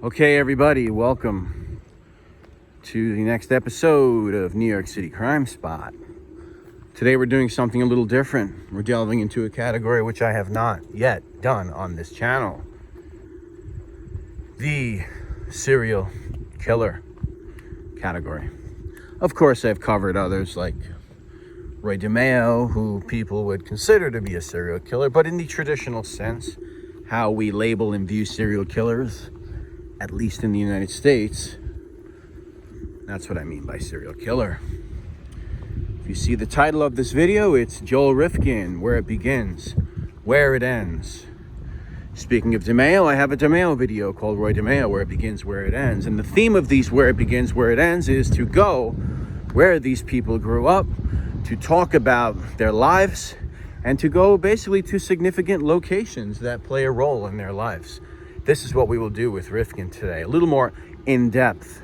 Okay, everybody, welcome to the next episode of New York City Crime Spot. Today we're doing something a little different. We're delving into a category which I have not yet done on this channel. The serial killer category. Of course, I've covered others like Roy DeMeo, who people would consider to be a serial killer, but in the traditional sense, how we label and view serial killers, at least in the United States, that's what I mean by serial killer. If you see the title of this video, it's Joel Rifkin, Where It Begins, Where It Ends. Speaking of DeMeo, I have a DeMeo video called Roy DeMeo, Where It Begins, Where It Ends. And the theme of these Where It Begins, Where It Ends is to go where these people grew up, to talk about their lives, and to go basically to significant locations that play a role in their lives. This is what we will do with Rifkin today. A little more in-depth,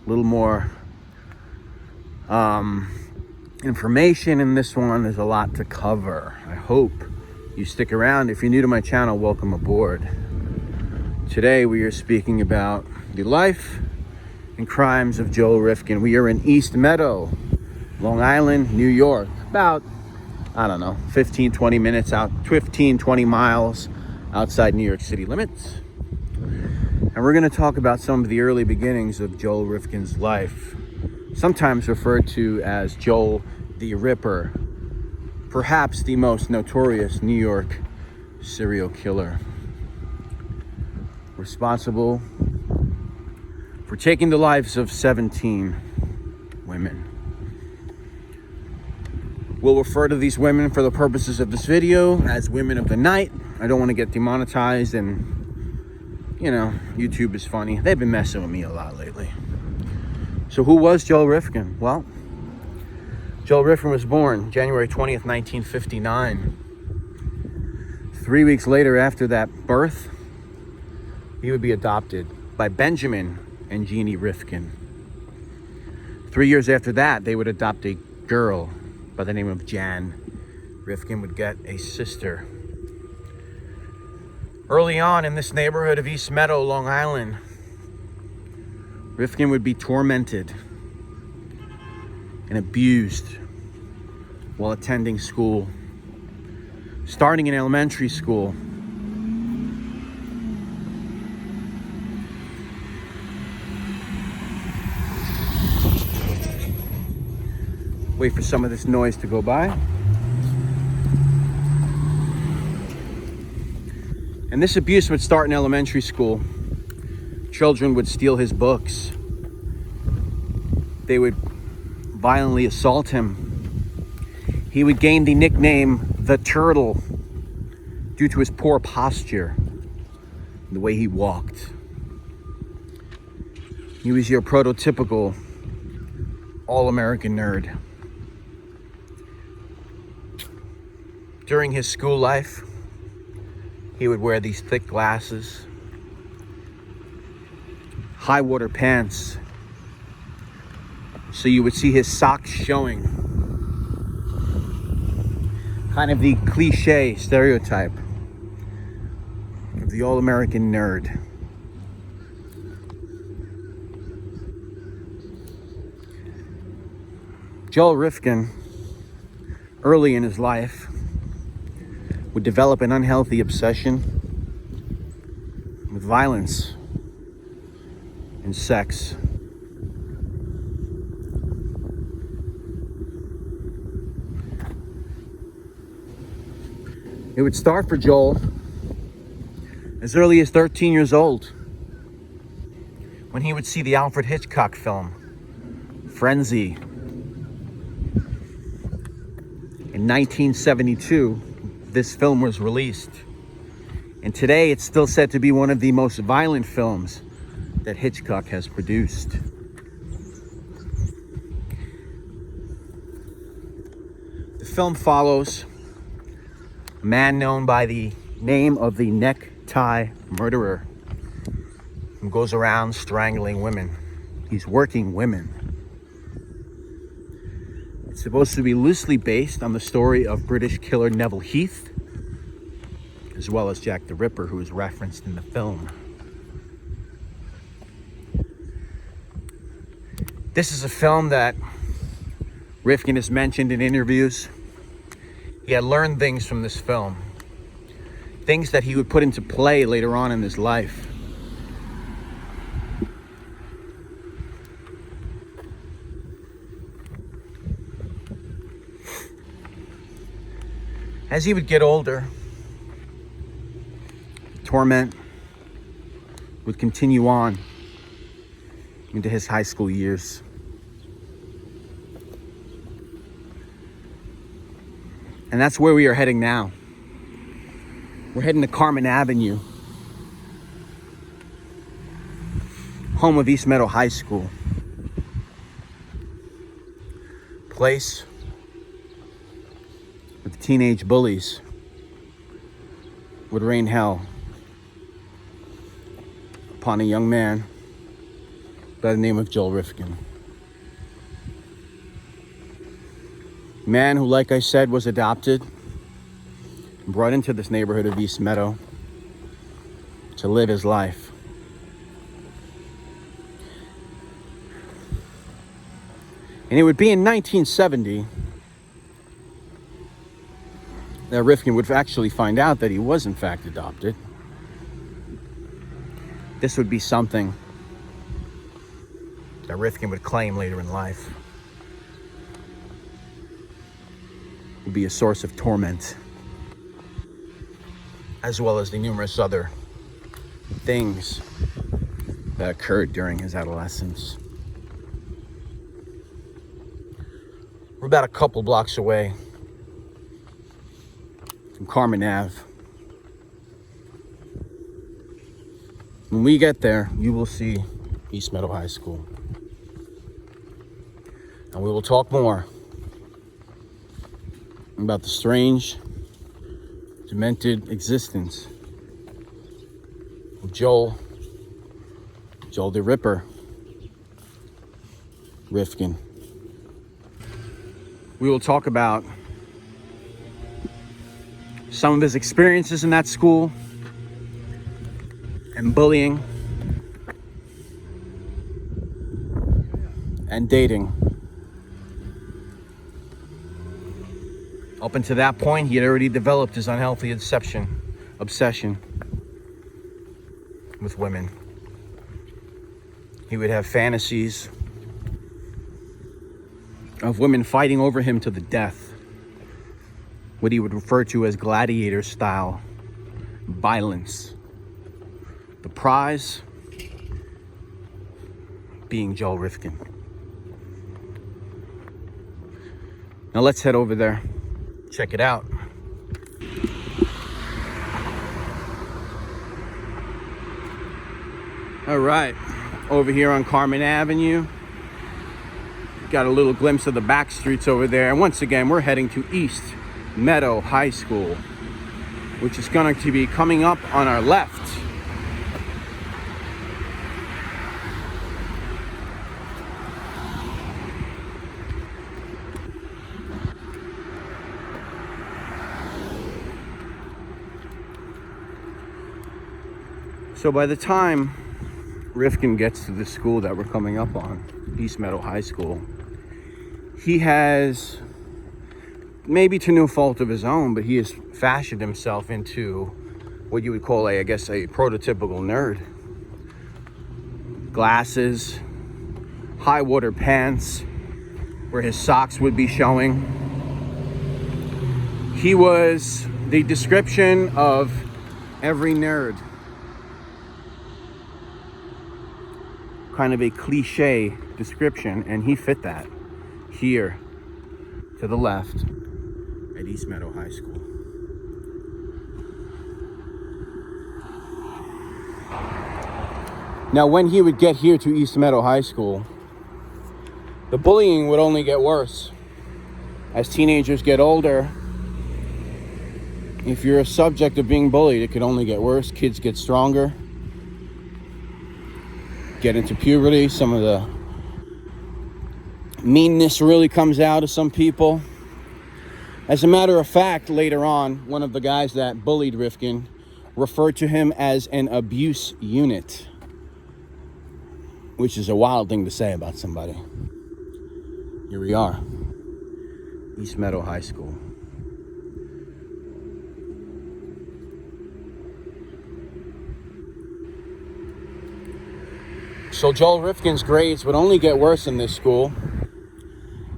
a little more information in this one. There's a lot to cover. I hope you stick around. If you're new to my channel, welcome aboard. Today we are speaking about the life and crimes of Joel Rifkin. We are in East Meadow, Long Island, New York. About, 15-20 minutes out, 15-20 miles outside New York City limits. And we're going to talk about some of the early beginnings of Joel Rifkin's life, sometimes referred to as Joel the Ripper, perhaps the most notorious New York serial killer, responsible for taking the lives of 17 women. We'll refer to these women for the purposes of this video as women of the night. I don't want to get demonetized, and YouTube is funny. They've been messing with me a lot lately. So who was Joel Rifkin? Well, Joel Rifkin was born January 20th, 1959. 3 weeks later after that birth, he would be adopted by Benjamin and Jeannie Rifkin. 3 years after that, they would adopt a girl by the name of Jan. Rifkin would get a sister. Early on in this neighborhood of East Meadow, Long Island, Rifkin would be tormented and abused while attending school, starting in elementary school. Wait for some of this noise to go by. And this abuse would start in elementary school. Children would steal his books. They would violently assault him. He would gain the nickname the Turtle due to his poor posture and the way he walked. He was your prototypical all-American nerd. During his school life, he would wear these thick glasses, high water pants, so you would see his socks showing. Kind of the cliche stereotype of the all-American nerd. Joel Rifkin, early in his life, would develop an unhealthy obsession with violence and sex. It would start for Joel as early as 13 years old, when he would see the Alfred Hitchcock film, Frenzy. In 1972, this film was released, and today it's still said to be one of the most violent films that Hitchcock has produced. The film follows a man known by the name of the Necktie Murderer, who goes around strangling women. He's working women. It's supposed to be loosely based on the story of British killer Neville Heath, as well as Jack the Ripper, who is referenced in the film. This is a film that Rifkin has mentioned in interviews. He had learned things from this film, things that he would put into play later on in his life. As he would get older, torment would continue on into his high school years. And that's where we are heading now. We're heading to Carmen Avenue, home of East Meadow High School. Place where the teenage bullies would rain hell upon a young man by the name of Joel Rifkin. Man who, like I said, was adopted and brought into this neighborhood of East Meadow to live his life. And it would be in 1970 that Rifkin would actually find out that he was in fact adopted. This would be something that Rifkin would claim later in life. Would be a source of torment, as well as the numerous other things that occurred during his adolescence. We're about a couple blocks away from Carmen Ave. When we get there, you will see East Meadow High School. And we will talk more about the strange, demented existence of Joel the Ripper Rifkin. We will talk about some of his experiences in that school and bullying and dating. Up until that point, he had already developed his unhealthy obsession with women. He would have fantasies of women fighting over him to the death, what he would refer to as gladiator style violence. The prize being Joel Rifkin. Now let's head over there. Check it out. All right, over here on Carmen Avenue. Got a little glimpse of the back streets over there. And once again, we're heading to East Meadow High School, which is going to be coming up on our left. So by the time Rifkin gets to the school that we're coming up on, East Meadow High School, he has, maybe to no fault of his own, but he has fashioned himself into what you would call a prototypical nerd. Glasses, high water pants, where his socks would be showing. He was the description of every nerd. Kind of a cliche description, and he fit that here to the left at East Meadow High School. Now, when he would get here to East Meadow High School, the bullying would only get worse. As teenagers get older, if you're a subject of being bullied, it could only get worse. Kids get stronger, get into puberty. Some of the meanness really comes out of some people. As a matter of fact, later on, one of the guys that bullied Rifkin referred to him as an abuse unit. which is a wild thing to say about somebody. Here we are, East Meadow High School. So Joel Rifkin's grades would only get worse in this school.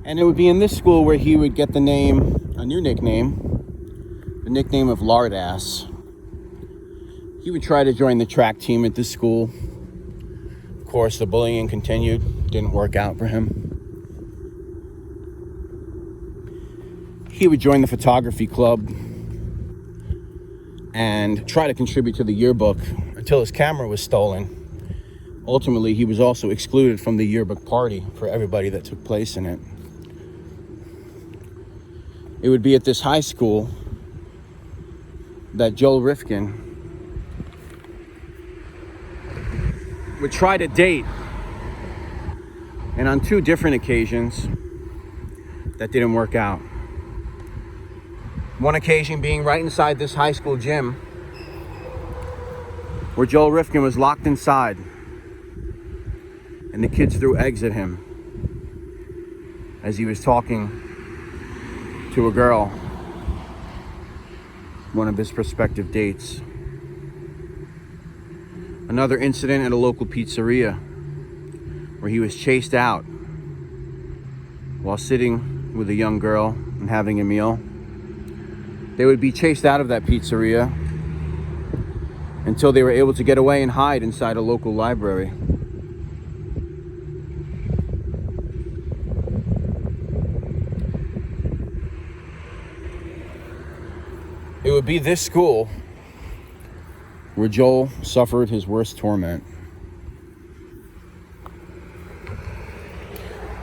And it would be in this school where he would get the name, a new nickname, the nickname of Lardass. He would try to join the track team at this school. Of course, the bullying continued. Didn't work out for him. He would join the photography club and try to contribute to the yearbook until his camera was stolen. Ultimately, he was also excluded from the yearbook party for everybody that took place in it. It would be at this high school that Joel Rifkin would try to date, and on 2 different occasions that didn't work out. One occasion being right inside this high school gym where Joel Rifkin was locked inside and the kids threw eggs at him as he was talking to a girl, one of his prospective dates. Another incident at a local pizzeria where he was chased out while sitting with a young girl and having a meal. They would be chased out of that pizzeria until they were able to get away and hide inside a local library. It would be this school where Joel suffered his worst torment,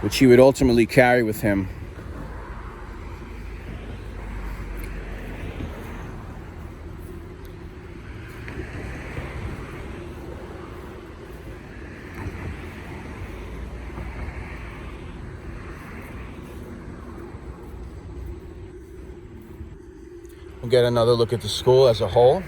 which he would ultimately carry with him We'll get another look at the school as a whole.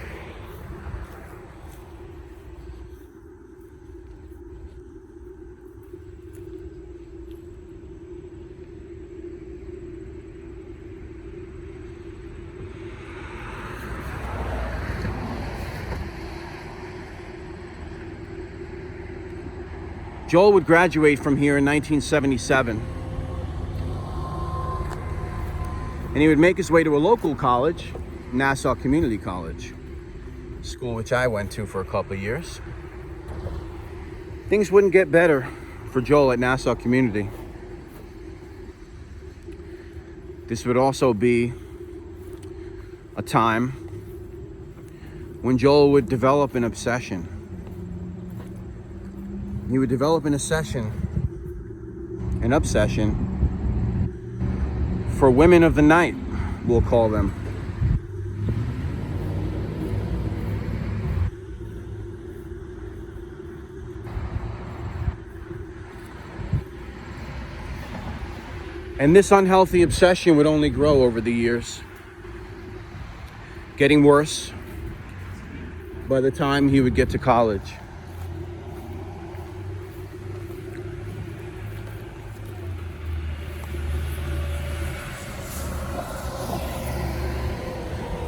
Joel would graduate from here in 1977. And he would make his way to a local college, Nassau Community College, school which I went to for a couple of years. Things wouldn't get better for Joel at Nassau Community. This would also be a time when Joel would develop an obsession. He would develop an obsession for women of the night, we'll call them. And this unhealthy obsession would only grow over the years, getting worse by the time he would get to college.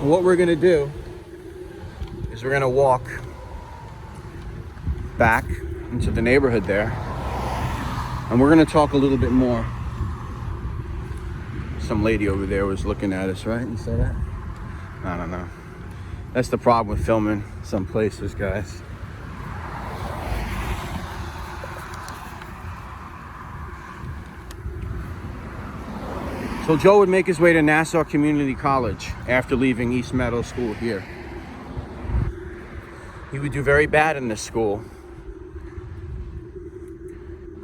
What we're gonna do is we're gonna walk back into the neighborhood there, and we're gonna talk a little bit more. Some lady over there was looking at us, right? You saw that? I don't know. That's the problem with filming some places, guys. So Joe would make his way to Nassau Community College after leaving East Meadow School here. He would do very bad in this school.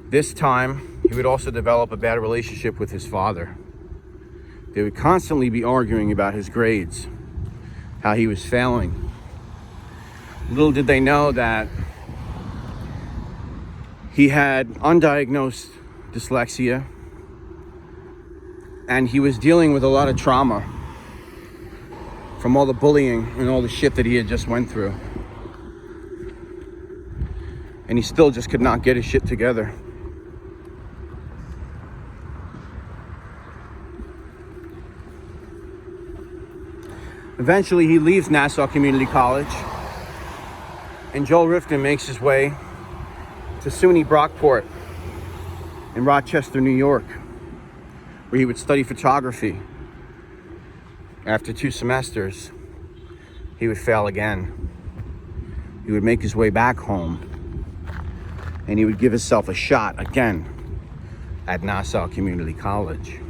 This time, he would also develop a bad relationship with his father. They would constantly be arguing about his grades, how he was failing. Little did they know that he had undiagnosed dyslexia, and he was dealing with a lot of trauma from all the bullying and all the shit that he had just went through. And he still just could not get his shit together. Eventually, he leaves Nassau Community College, and Joel Rifkin makes his way to SUNY Brockport in Rochester, New York, where he would study photography. After 2 semesters, he would fail again. He would make his way back home, and he would give himself a shot again at Nassau Community College.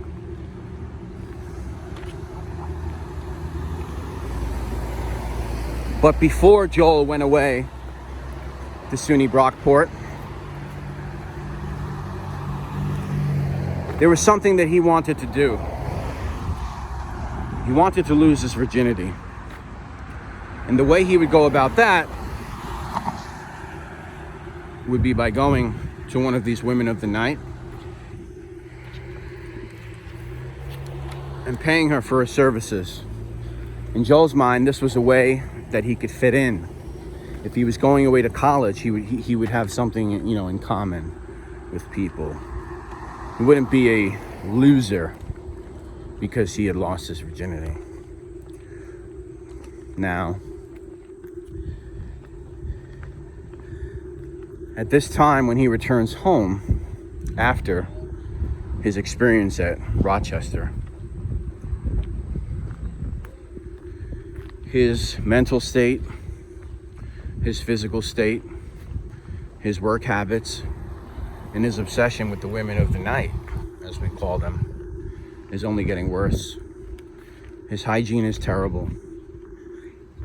But before Joel went away to SUNY Brockport, there was something that he wanted to do. He wanted to lose his virginity. And the way he would go about that would be by going to one of these women of the night and paying her for her services. In Joel's mind, this was a way that he could fit in. If he was going away to college, he would have something, in common with people. He wouldn't be a loser because he had lost his virginity. Now, at this time when he returns home after his experience at Rochester, his mental state, his physical state, his work habits, and his obsession with the women of the night, as we call them, is only getting worse. His hygiene is terrible.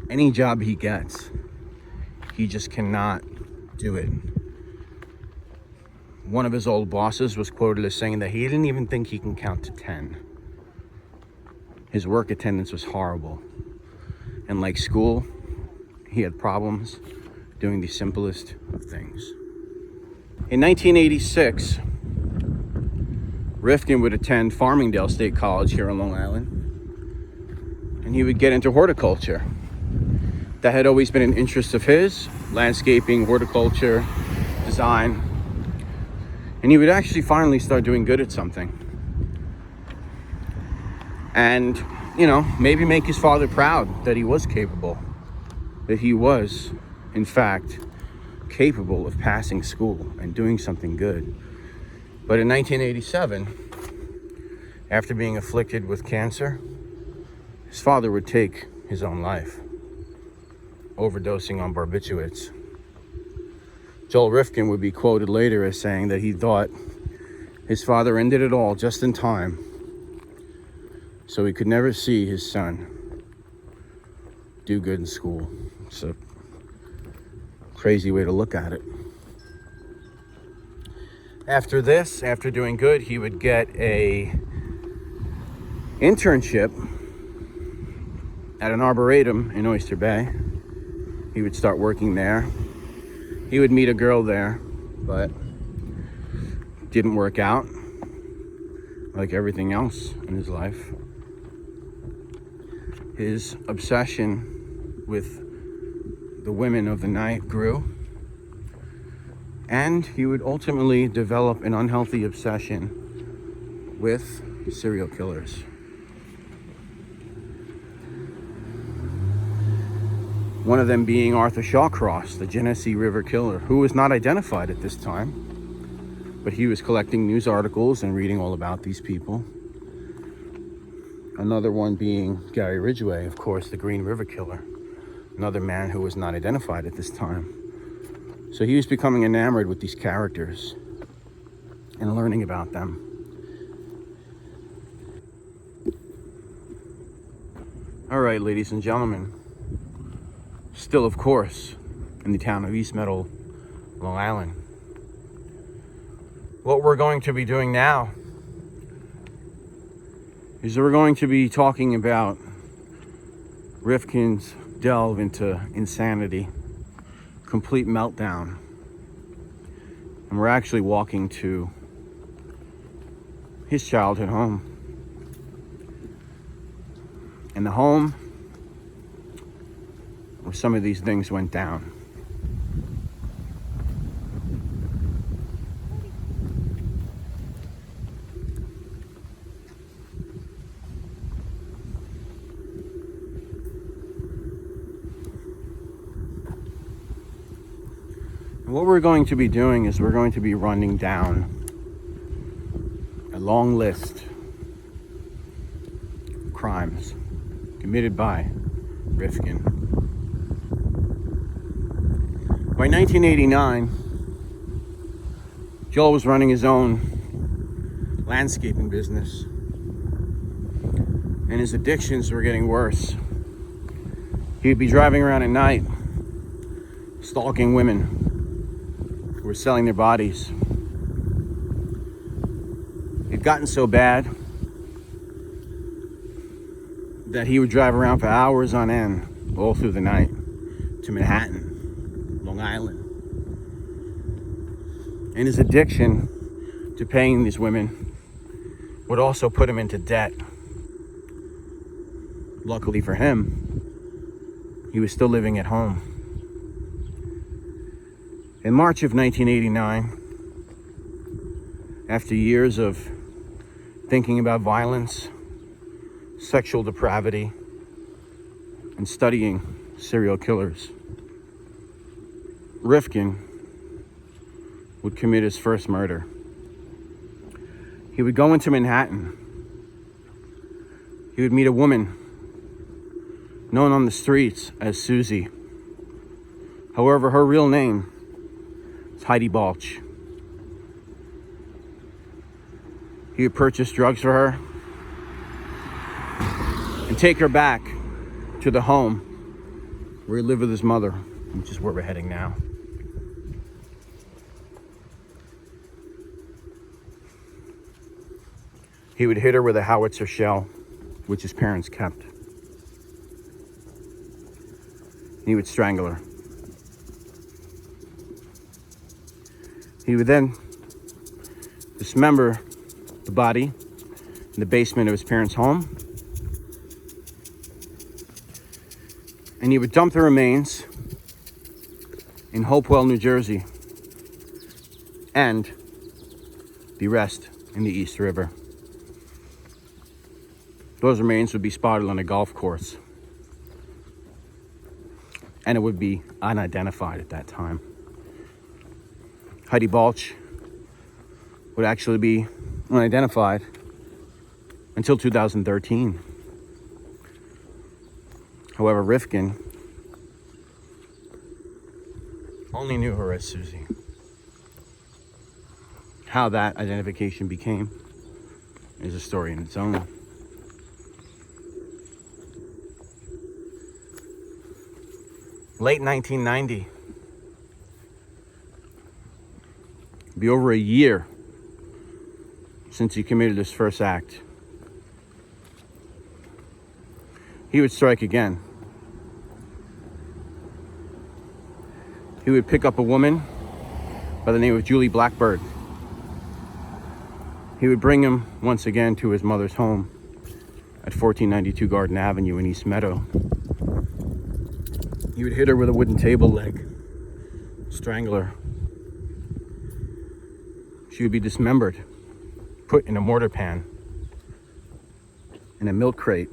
Any job he gets, he just cannot do it. One of his old bosses was quoted as saying that he didn't even think he can count to 10. His work attendance was horrible. And like school, he had problems doing the simplest of things. In 1986, Rifkin would attend Farmingdale State College here on Long Island, and he would get into horticulture. That had always been an interest of his: landscaping, horticulture, design. And he would actually finally start doing good at something. And, maybe make his father proud that he was capable. That he was, in fact, capable of passing school and doing something good. But in 1987, after being afflicted with cancer, his father would take his own life, overdosing on barbiturates. Joel Rifkin would be quoted later as saying that he thought his father ended it all just in time so he could never see his son do good in school. It's a crazy way to look at it. After this, after doing good, he would get a internship at an arboretum in Oyster Bay. He would start working there. He would meet a girl there, but didn't work out, like everything else in his life. His obsession with the women of the night grew, and he would ultimately develop an unhealthy obsession with serial killers. One of them being Arthur Shawcross, the Genesee River killer, who was not identified at this time, but he was collecting news articles and reading all about these people. Another one being Gary Ridgway, of course, the Green River killer, another man who was not identified at this time. So he was becoming enamored with these characters and learning about them. All right, ladies and gentlemen, still, of course, in the town of East Meadow, Long Island. What we're going to be doing now is we're going to be talking about Rifkin's delve into insanity, complete meltdown. And we're actually walking to his childhood home. And the home where some of these things went down. And what we're going to be doing is we're going to be running down a long list of crimes committed by Rifkin. By 1989, Joel was running his own landscaping business, and his addictions were getting worse. He'd be driving around at night, stalking women who were selling their bodies. It gotten so bad that he would drive around for hours on end, all through the night, to Manhattan, Long Island. And his addiction to paying these women would also put him into debt. Luckily for him, he was still living at home. In March of 1989, after years of thinking about violence, sexual depravity, and studying serial killers, Rifkin would commit his first murder. He would go into Manhattan. He would meet a woman known on the streets as Susie. However, her real name is Heidi Balch. He would purchase drugs for her and take her back to the home where he lived with his mother, which is where we're heading now. He would hit her with a howitzer shell, which his parents kept. He would strangle her. He would then dismember the body in the basement of his parents' home. And he would dump the remains in Hopewell, New Jersey, and the rest in the East River. Those remains would be spotted on a golf course, and it would be unidentified at that time. Heidi Balch would actually be unidentified until 2013. However, Rifkin only knew her as Susie. How that identification became is a story in its own. Late 1990. It'll be over a year since he committed his first act. He would strike again. He would pick up a woman by the name of Julie Blackbird. He would bring him once again to his mother's home at 1492 Garden Avenue in East Meadow. He would hit her with a wooden table leg, strangle her. She would be dismembered, put in a mortar pan, in a milk crate,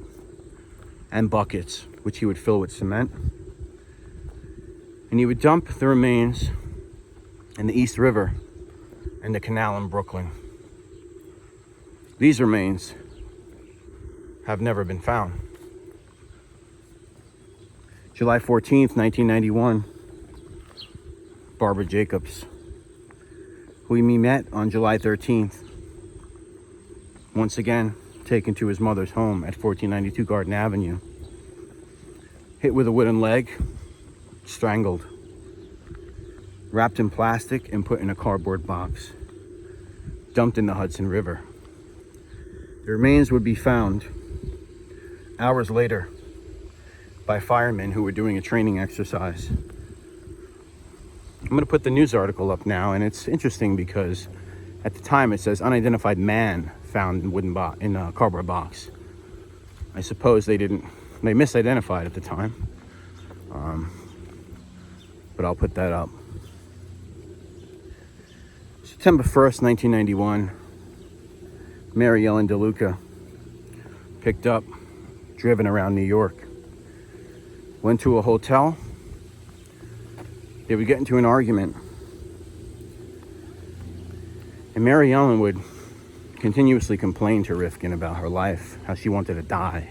and buckets, which he would fill with cement. And he would dump the remains in the East River and the canal in Brooklyn. These remains have never been found. July 14th, 1991, Barbara Jacobs, who we met on July 13th, once again taken to his mother's home at 1492 Garden Avenue, hit with a wooden leg, strangled, wrapped in plastic and put in a cardboard box, dumped in the Hudson River. The remains would be found hours later by firemen who were doing a training exercise. I'm going to put the news article up now, and it's interesting because at the time it says unidentified man found in a cardboard box. I suppose they misidentified at the time, but I'll put that up. September 1st, 1991, Mary Ellen DeLuca picked up, driven around New York, went to a hotel. They would get into an argument And Mary Ellen would continuously complain to Rifkin about her life, how she wanted to die.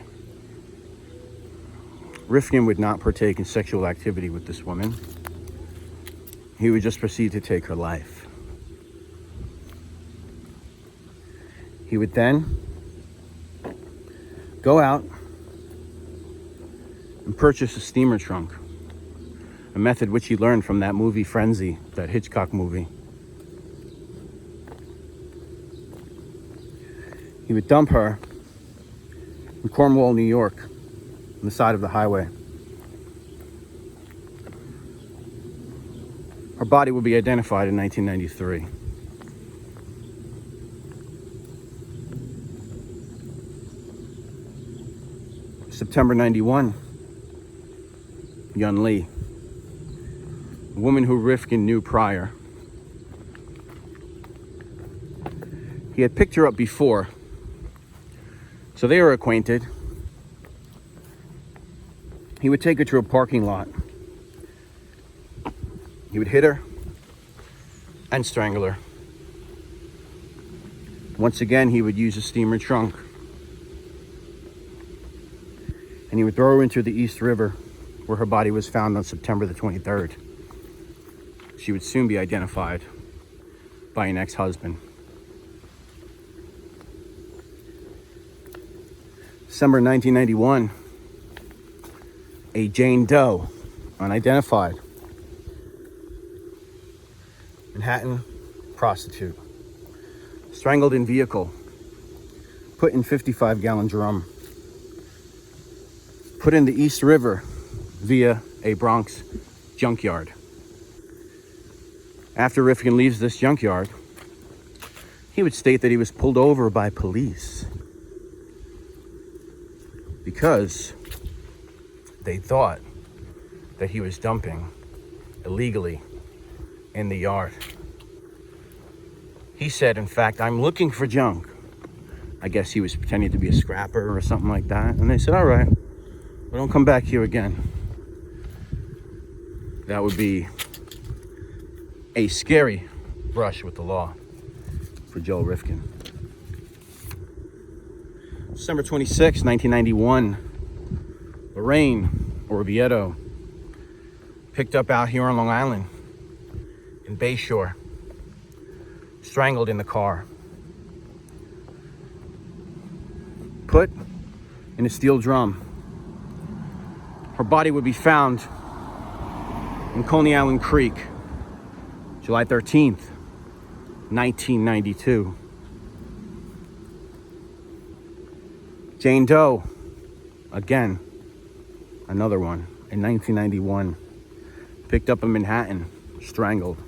Rifkin would not partake in sexual activity with this woman. He would just proceed to take her life. He would then go out and purchase a steamer trunk, a method which he learned from that movie Frenzy, that Hitchcock movie. He would dump her in Cornwall, New York, on the side of the highway. Her body will be identified in 1993. September 91, Yun Lee, a woman who Rifkin knew prior. He had picked her up before, so they were acquainted. He would take her to a parking lot. He would hit her and strangle her. Once again, he would use a steamer trunk. And he would throw her into the East River, where her body was found on September the 23rd. She would soon be identified by an ex-husband. December 1991, a Jane Doe, unidentified, Manhattan prostitute, strangled in vehicle, put in 55-gallon drum, put in the East River via a Bronx junkyard. After Rifkin leaves this junkyard, he would state that he was pulled over by police because they thought that he was dumping illegally in the yard. He said, in fact, "I'm looking for junk." I guess he was pretending to be a scrapper or something like that. And they said, "All right, well, don't come back here again." That would be a scary brush with the law for Joel Rifkin. December 26, 1991, Lorraine Orvieto, picked up out here on Long Island in Bayshore, strangled in the car, put in a steel drum. Her body would be found in Coney Island Creek, July 13th, 1992. Jane Doe, again, another one, in 1991, picked up in Manhattan, strangled.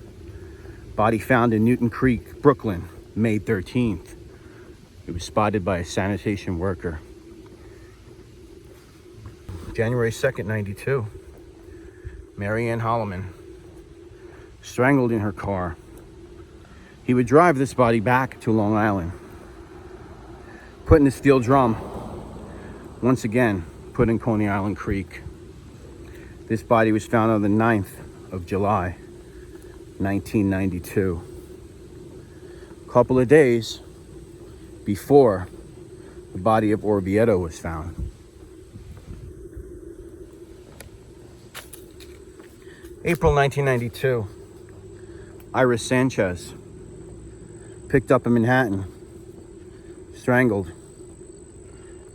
Body found in Newton Creek, Brooklyn, May 13th. It was spotted by a sanitation worker. January 2nd, 92, Mary Ann Holloman, strangled in her car. He would drive this body back to Long Island, put in a steel drum, once again, put in Coney Island Creek. This body was found on the 9th of July, 1992. A couple of days before the body of Orvieto was found. April 1992, Iris Sanchez, picked up in Manhattan, strangled,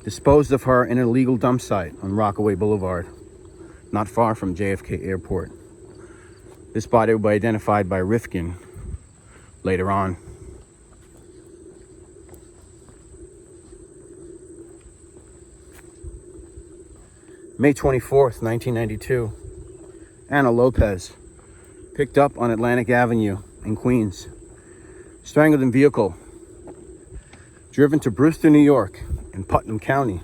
disposed of her in an illegal dump site on Rockaway Boulevard, not far from JFK Airport. This body will be identified by Rifkin later on. May 24th, 1992, Anna Lopez, picked up on Atlantic Avenue in Queens, strangled in vehicle, driven to Brewster, New York, in Putnam County.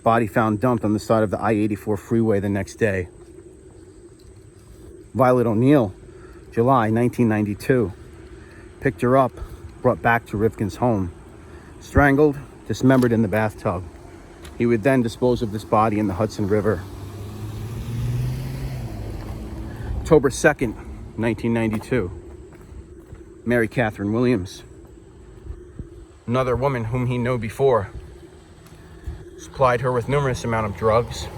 Body found dumped on the side of the I-84 freeway the next day. Violet O'Neill, July 1992, picked her up, brought back to Rifkin's home, strangled, dismembered in the bathtub. He would then dispose of this body in the Hudson River. October 2nd, 1992, Mary Catherine Williams, another woman whom he knew before, supplied her with numerous amount of drugs,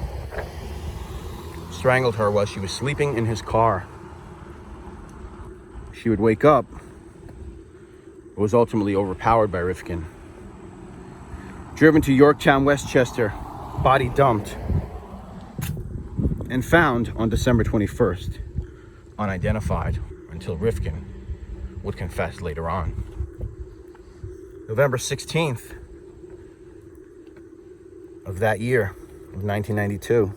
strangled her while she was sleeping in his car. She would wake up, but was ultimately overpowered by Rifkin. Driven to Yorktown, Westchester, body dumped, and found on December 21st, unidentified, until Rifkin would confess later on. November 16th of that year, of 1992,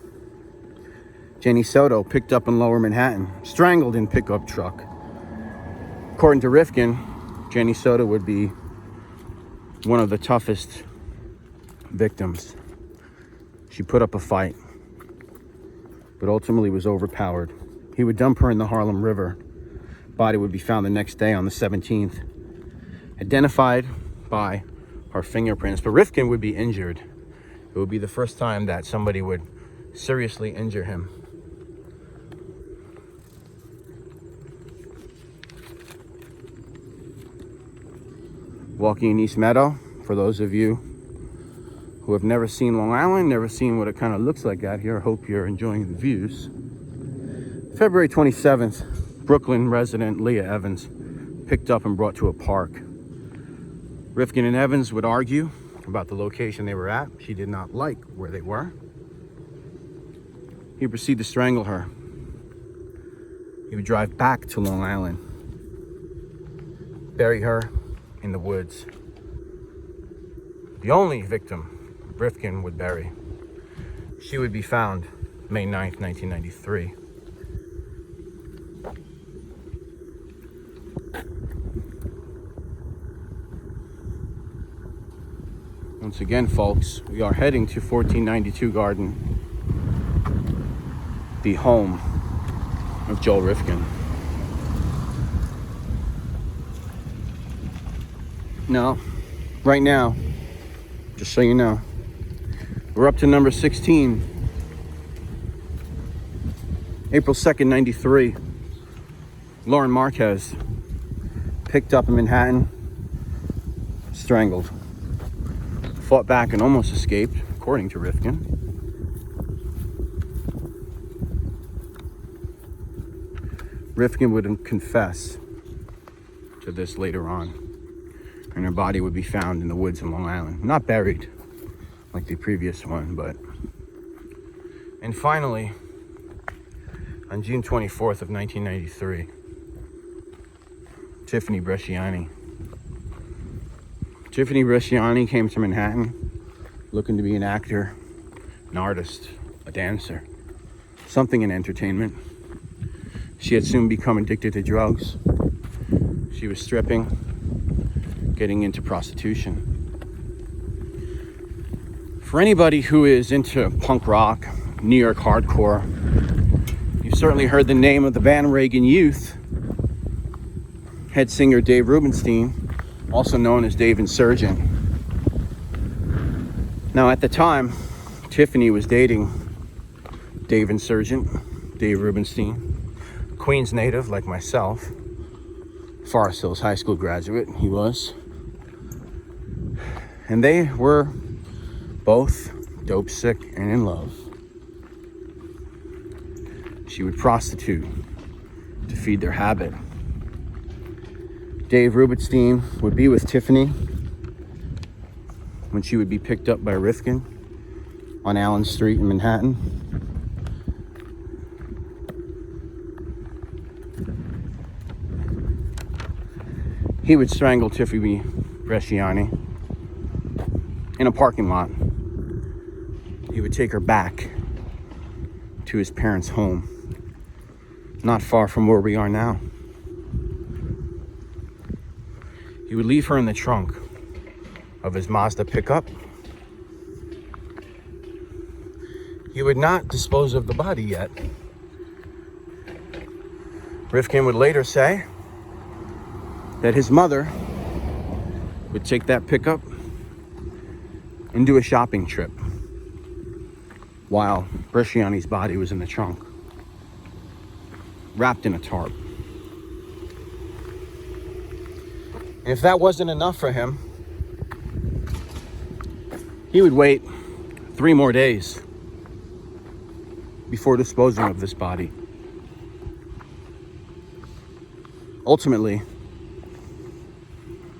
Jenny Soto picked up in Lower Manhattan, strangled in pickup truck. According to Rifkin, Jenny Soto would be one of the toughest victims. She put up a fight, but ultimately was overpowered. He would dump her in the Harlem River. Body would be found the next day on the 17th, identified by her fingerprints, but Rifkin would be injured. It would be the first time that somebody would seriously injure him. Walking in East Meadow, for those of you who have never seen Long Island, never seen what it kind of looks like out here, I hope you're enjoying the views. February 27th, Brooklyn resident Leah Evans picked up and brought to a park. Rifkin and Evans would argue about the location they were at. She did not like where they were. He proceeded to strangle her. He would drive back to Long Island, bury her in the woods. The only victim Rifkin would bury. She would be found May 9th, 1993. Once again, folks, we are heading to 1492 Garden, the home of Joel Rifkin. Now, right now, just so you know, we're up to number 16. April 2nd, 93. Lauren Marquez picked up in Manhattan, strangled. Fought back and almost escaped, according to Rifkin. Rifkin would confess to this later on, and her body would be found in the woods in Long Island. Not buried like the previous one, but... And finally, on June 24th of 1993, Tiffany Bresciani. Tiffany Bresciani came to Manhattan looking to be an actor, an artist, a dancer, something in entertainment. She had soon become addicted to drugs. She was stripping, getting into prostitution. For anybody who is into punk rock, New York hardcore, you've certainly heard the name of the band Reagan Youth. Head singer Dave Rubenstein, also known as Dave Insurgent. Now, at the time, Tiffany was dating Dave Insurgent, Dave Rubenstein, Queens native like myself, Forest Hills High School graduate, he was. And they were both dope sick and in love. She would prostitute to feed their habit. Dave Rubenstein would be with Tiffany when she would be picked up by Rifkin on Allen Street in Manhattan. He would strangle Tiffany Bresciani in a parking lot. He would take her back to his parents' home, not far from where we are now. He would leave her in the trunk of his Mazda pickup. He would not dispose of the body yet. Rifkin would later say that his mother would take that pickup and do a shopping trip while Bresciani's body was in the trunk, wrapped in a tarp. And if that wasn't enough for him, he would wait 3 more days before disposing of this body. Ultimately,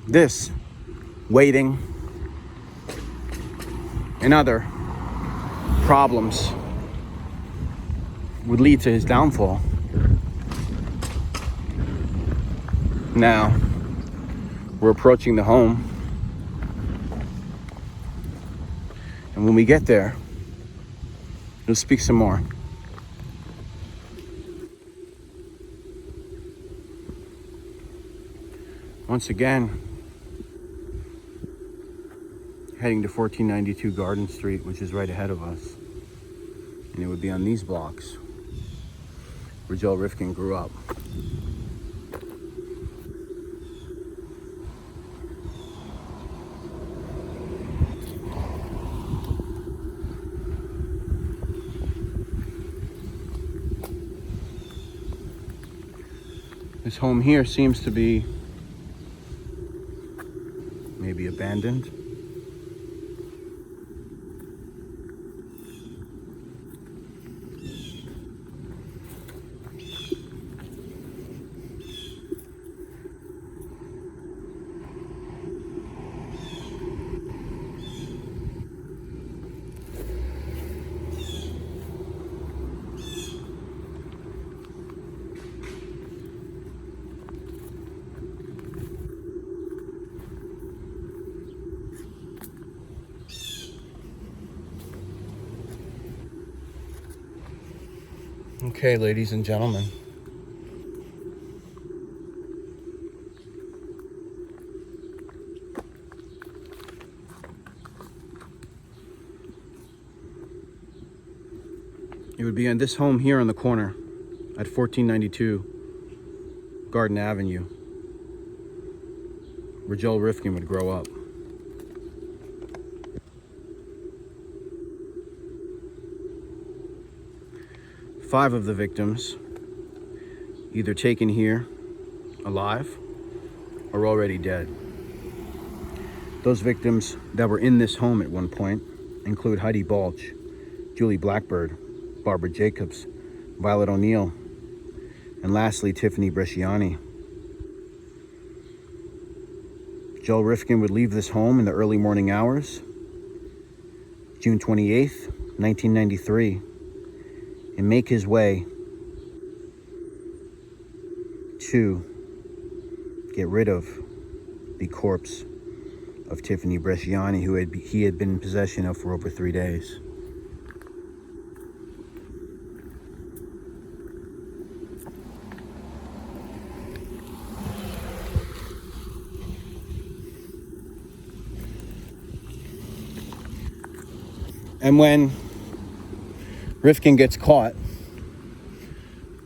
this waiting and other problems would lead to his downfall. Now, we're approaching the home, and when we get there, we'll speak some more. Once again, heading to 1492 Garden Street, which is right ahead of us. And it would be on these blocks where Joel Rifkin grew up. This home here seems to be maybe abandoned. Okay, ladies and gentlemen. It would be in this home here on the corner at 1492 Garden Avenue where Joel Rifkin would grow up. Five of the victims, either taken here alive or already dead. Those victims that were in this home at one point include Heidi Balch, Julie Blackbird, Barbara Jacobs, Violet O'Neill, and lastly, Tiffany Bresciani. Joel Rifkin would leave this home in the early morning hours, June 28th, 1993, and make his way to get rid of the corpse of Tiffany Bresciani, who he had been in possession of for over 3 days. And when Rifkin gets caught,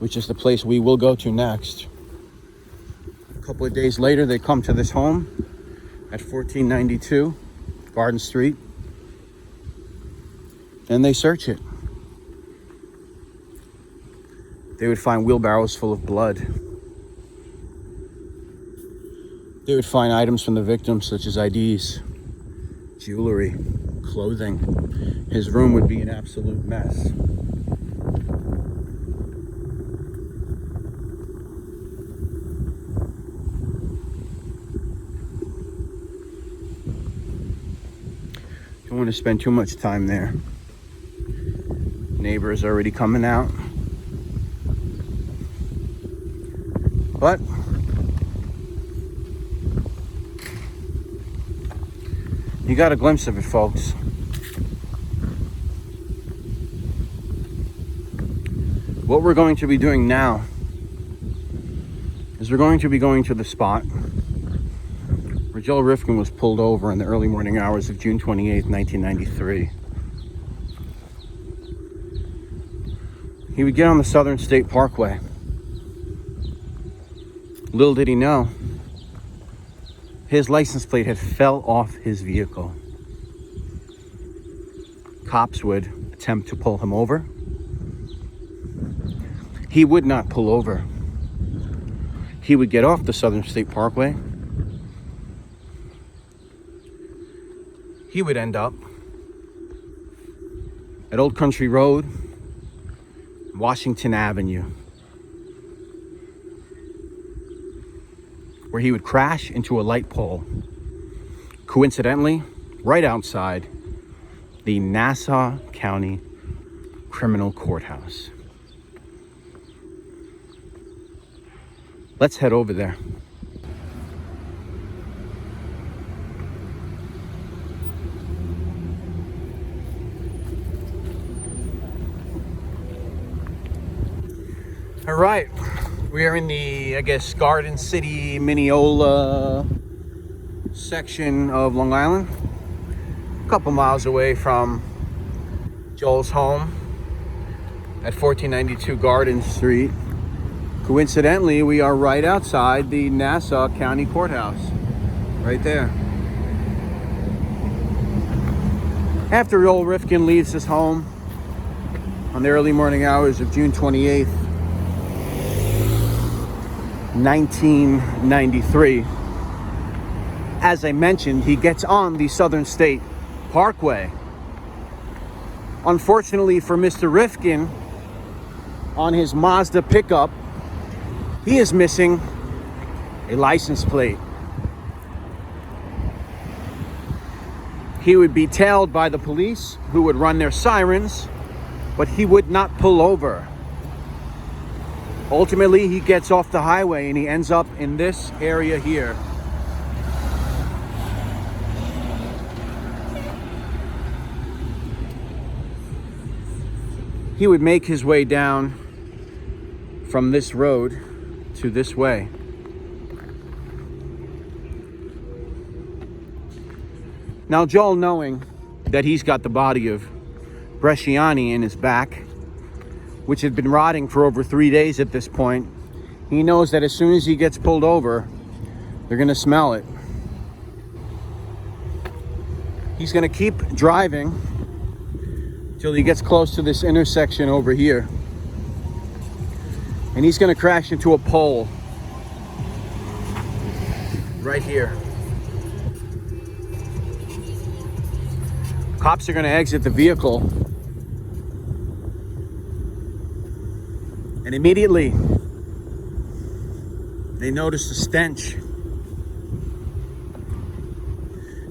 which is the place we will go to next, a couple of days later, they come to this home at 1492 Garden Street, and they search it. They would find wheelbarrows full of blood. They would find items from the victims such as IDs, jewelry, clothing. His room would be an absolute mess. Don't want to spend too much time there. Neighbors already coming out. But you got a glimpse of it, folks. What we're going to be doing now is we're going to be going to the spot where Joel Rifkin was pulled over in the early morning hours of June 28th, 1993. He would get on the Southern State Parkway. Little did he know, his license plate had fell off his vehicle. Cops would attempt to pull him over. He would not pull over. He would get off the Southern State Parkway he would end up at Old Country Road, Washington Avenue, where he would crash into a light pole, coincidentally, right outside the Nassau County Criminal Courthouse. Let's head over there. All right, we are in the, I guess, Garden City, Mineola section of Long Island. A couple miles away from Joel's home at 1492 Garden Street. Coincidentally, we are right outside the Nassau County Courthouse, right there. After Joel Rifkin leaves his home on the early morning hours of June 28th, 1993, as I mentioned, he gets on the Southern State Parkway. Unfortunately for Mr. Rifkin, on his Mazda pickup, he is missing a license plate. He would be tailed by the police, who would run their sirens, but he would not pull over. Ultimately, he gets off the highway and he ends up in this area here. He would make his way down from this road to this way. Now, Joel, knowing that he's got the body of Bresciani in his back, which had been rotting for over 3 days at this point, he knows that as soon as he gets pulled over, they're gonna smell it. He's gonna keep driving till he gets close to this intersection over here. And he's gonna crash into a pole right here. Cops are gonna exit the vehicle, and immediately they notice the stench.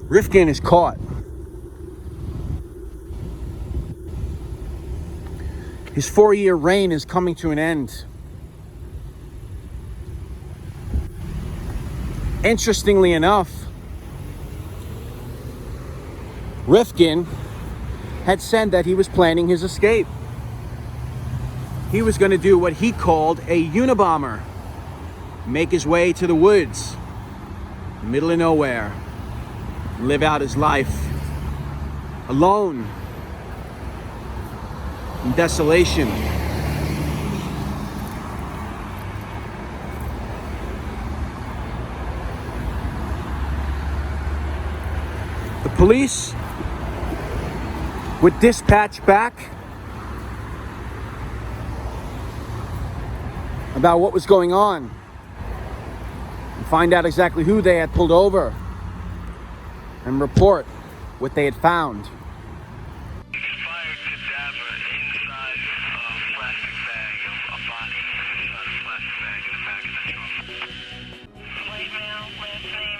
Rifkin is caught. His 4-year reign is coming to an end. Interestingly enough, Rifkin had said that he was planning his escape. He was going to do what he called a Unabomber, make his way to the woods, middle of nowhere, live out his life alone in desolation. The police would dispatch back about what was going on and find out exactly who they had pulled over and report what they had found. Expired cadaver inside a plastic bag, a body inside a plastic bag in the back of the trunk. White male, last name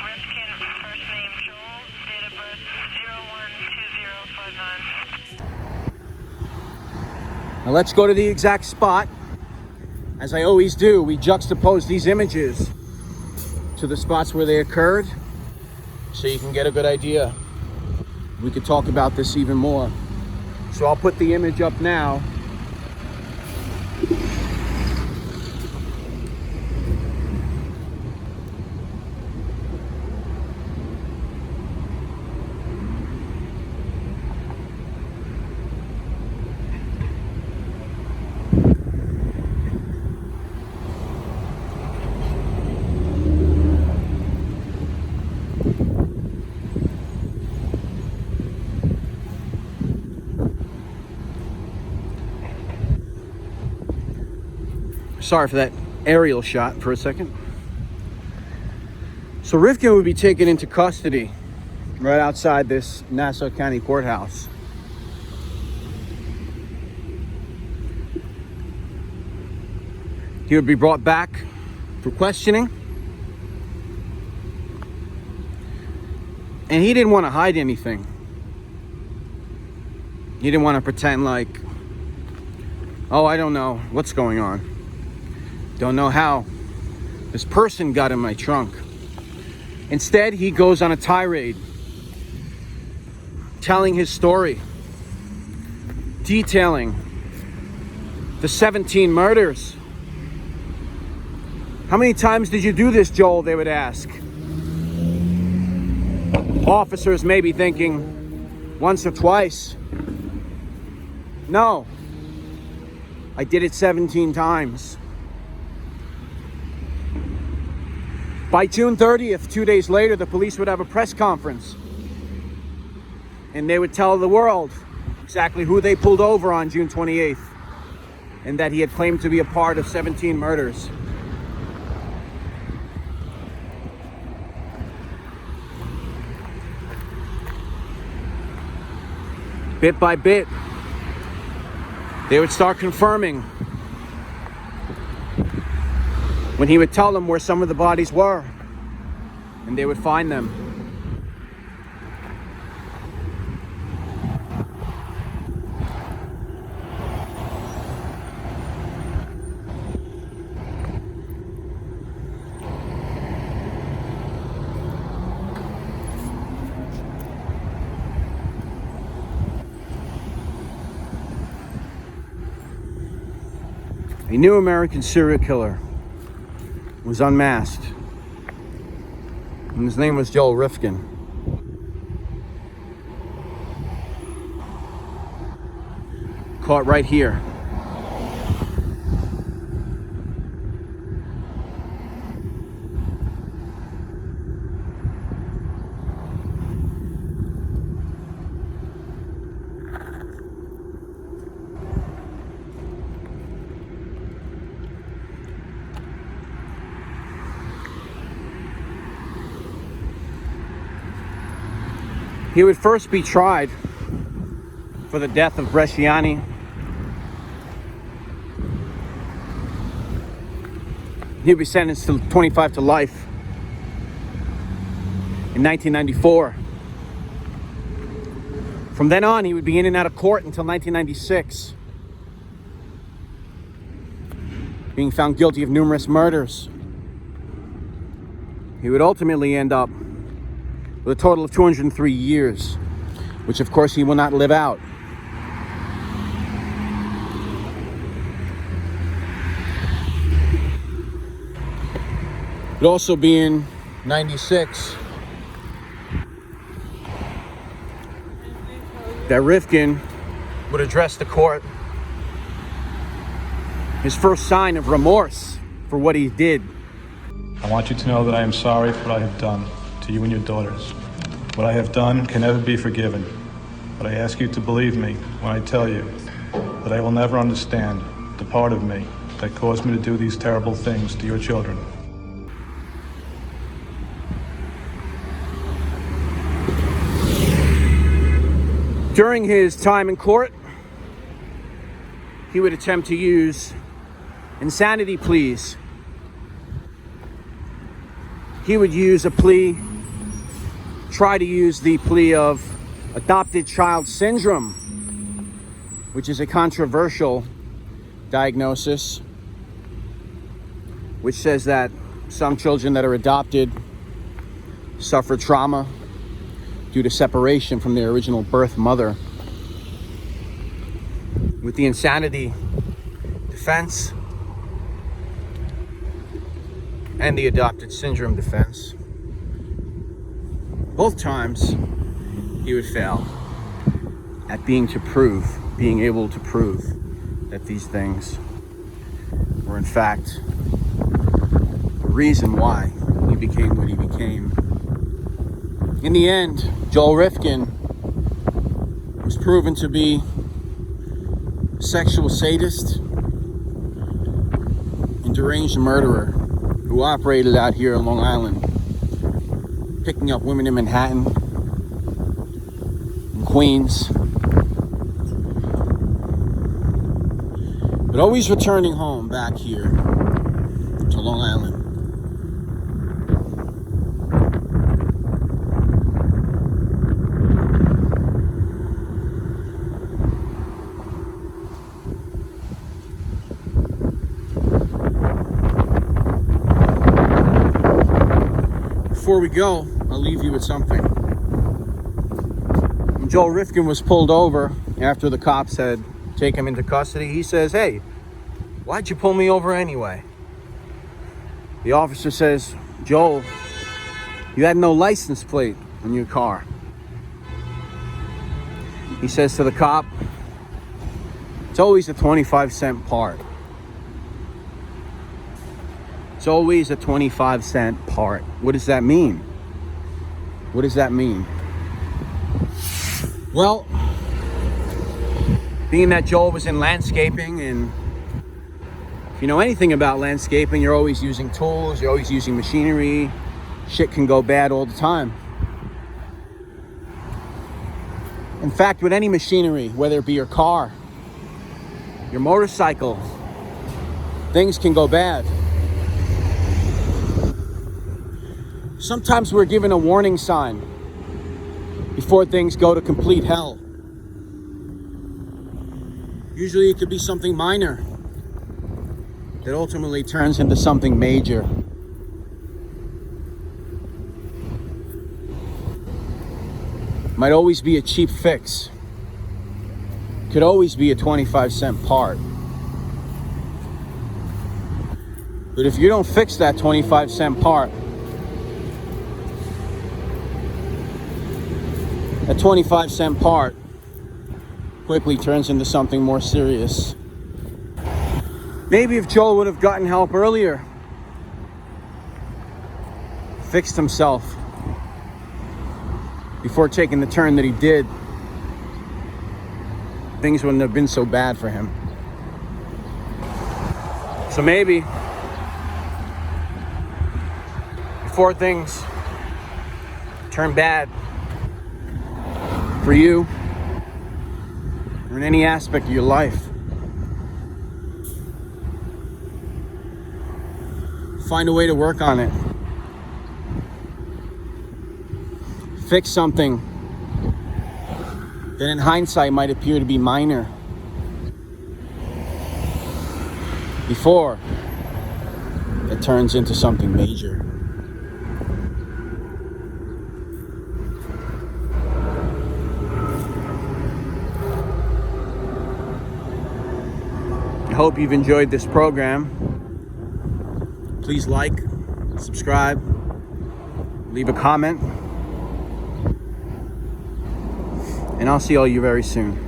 Rifkin, first name Joel, date of birth 012059. Now let's go to the exact spot. As I always do, we juxtapose these images to the spots where they occurred so you can get a good idea. We could talk about this even more. So I'll put the image up now. Sorry for that aerial shot for a second. So Rifkin would be taken into custody right outside this Nassau County Courthouse. He would be brought back for questioning. And he didn't want to hide anything. He didn't want to pretend like, oh, I don't know what's going on. Don't know how this person got in my trunk. Instead, he goes on a tirade, telling his story, detailing the 17 murders. How many times did you do this, Joel? They would ask. Officers may be thinking once or twice. No, I did it 17 times. By June 30th, 2 days later, the police would have a press conference. And they would tell the world exactly who they pulled over on June 28th. And that he had claimed to be a part of 17 murders. Bit by bit, they would start confirming when he would tell them where some of the bodies were, and they would find them. A new American serial killer was unmasked, and his name was Joel Rifkin. Caught right here. He would first be tried for the death of Bresciani. He would be sentenced to 25 to life in 1994. From then on, he would be in and out of court until 1996, being found guilty of numerous murders. He would ultimately end up with a total of 203 years, which of course he will not live out. It would also be in 96 that Rifkin would address the court, his first sign of remorse for what he did. I want you to know that I am sorry for what I have done to you and your daughters. What I have done can never be forgiven, but I ask you to believe me when I tell you that I will never understand the part of me that caused me to do these terrible things to your children. During his time in court, he would attempt to use insanity pleas. He would use a plea, try to use the plea of adopted child syndrome, which is a controversial diagnosis, which says that some children that are adopted suffer trauma due to separation from their original birth mother. With the insanity defense and the adopted syndrome defense, both times he would fail at being able to prove that these things were in fact the reason why he became what he became. In the end, Joel Rifkin was proven to be a sexual sadist and deranged murderer who operated out here on Long Island, picking up women in Manhattan Queens. But always returning home back here to Long Island. Before we go, I'll leave you with something. When Joel Rifkin was pulled over after the cops had taken him into custody, he says, "Hey, why'd you pull me over anyway?" The officer says, "Joel, you had no license plate on your car." He says to the cop, "It's always a 25-cent part. It's always a 25-cent part." What does that mean? What does that mean? Well, being that Joel was in landscaping, and if you know anything about landscaping, you're always using tools, you're always using machinery. Shit can go bad all the time. In fact, with any machinery, whether it be your car, your motorcycle, things can go bad. Sometimes we're given a warning sign before things go to complete hell. Usually it could be something minor that ultimately turns into something major. Might always be a cheap fix. Could always be a 25-cent part. But if you don't fix that 25-cent part, that 25-cent part quickly turns into something more serious. Maybe if Joel would have gotten help earlier, fixed himself before taking the turn that he did, things wouldn't have been so bad for him. So maybe before things turn bad for you or in any aspect of your life, find a way to work on it. Fix something that in hindsight might appear to be minor before it turns into something major. I hope you've enjoyed this program. Please like, subscribe, leave a comment, and I'll see all you very soon.